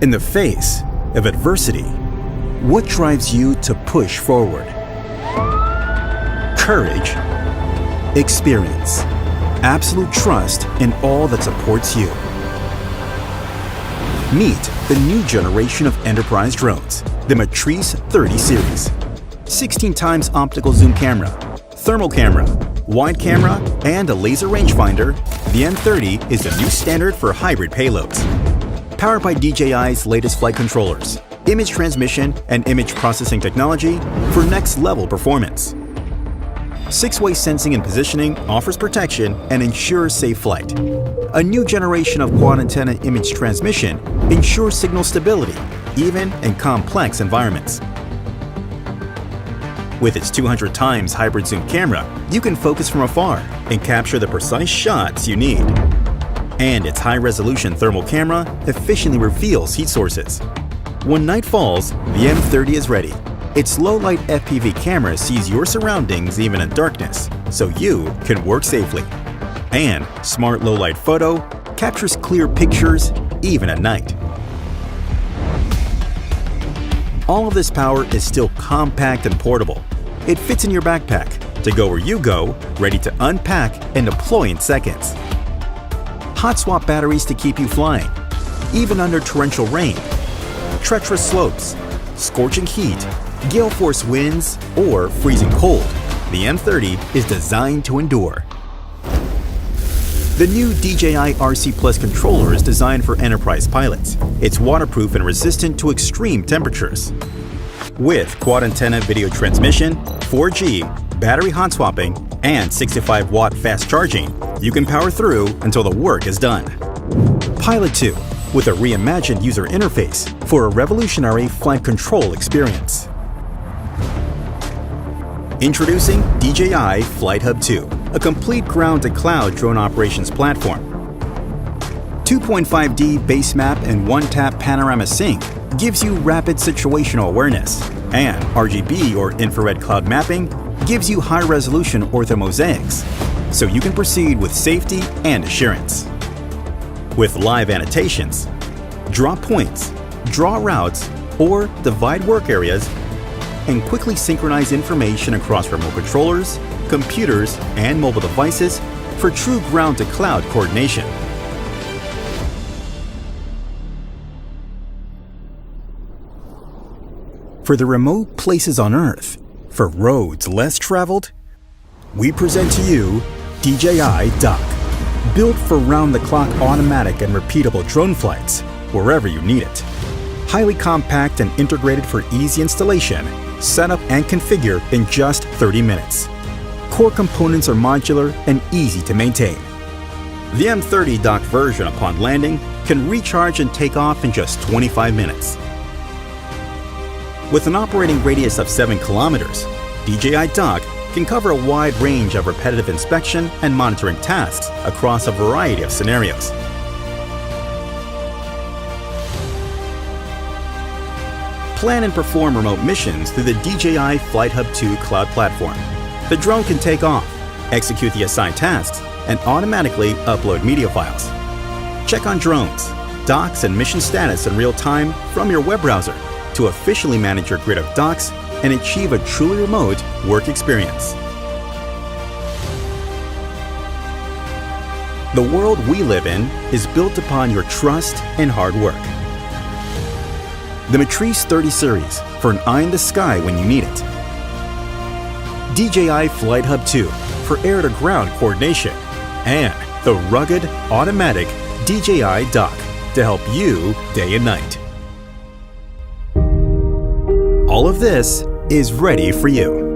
In the face of adversity, what drives you to push forward? Courage, experience, absolute trust in all that supports you. Meet the new generation of enterprise drones, the Matrice 30 series. 16 times optical zoom camera, thermal camera, wide camera, and a laser rangefinder, the M30 is the new standard for hybrid payloads. Powered by DJI's latest flight controllers, image transmission, and image processing technology for next-level performance. 6-way sensing and positioning offers protection and ensures safe flight. A new generation of quad-antenna image transmission ensures signal stability, even in complex environments. With its 200 times hybrid zoom camera, you can focus from afar and capture the precise shots you need. And its high-resolution thermal camera efficiently reveals heat sources. When night falls, the M30 is ready. Its low-light FPV camera sees your surroundings even in darkness, so you can work safely. And Smart Low-Light Photo captures clear pictures even at night. All of this power is still compact and portable. It fits in your backpack to go where you go, ready to unpack and deploy in seconds. Hot swap batteries to keep you flying, even under torrential rain, treacherous slopes, scorching heat, gale force winds, or freezing cold. The M30 is designed to endure. The new DJI RC Plus controller is designed for enterprise pilots. It's waterproof and resistant to extreme temperatures. With quad antenna video transmission, 4G, battery hot swapping, and 65-watt fast charging, you can power through until the work is done. Pilot 2, with a reimagined user interface for a revolutionary flight control experience. Introducing DJI FlightHub 2, a complete ground-to-cloud drone operations platform. 2.5D base map and one-tap panorama sync gives you rapid situational awareness, and RGB or infrared cloud mapping gives you high-resolution orthomosaics, so you can proceed with safety and assurance. With live annotations, draw points, draw routes, or divide work areas, and quickly synchronize information across remote controllers, computers, and mobile devices for true ground-to-cloud coordination. For the remote places on Earth, for roads less traveled, we present to you DJI Dock, built for round-the-clock automatic and repeatable drone flights wherever you need it. Highly compact and integrated for easy installation, setup and configure in just 30 minutes. Core components are modular and easy to maintain. The M30 Dock version upon landing can recharge and take off in just 25 minutes. With an operating radius of 7 kilometers, DJI Dock can cover a wide range of repetitive inspection and monitoring tasks across a variety of scenarios. Plan and perform remote missions through the DJI FlightHub 2 cloud platform. The drone can take off, execute the assigned tasks, and automatically upload media files. Check on drones, docks, and mission status in real time from your web browser to officially manage your grid of docks and achieve a truly remote work experience. The world we live in is built upon your trust and hard work. The Matrice 30 series for an eye in the sky when you need it. DJI FlightHub 2 for air-to-ground coordination. And the rugged, automatic DJI Dock to help you day and night. All of this is ready for you.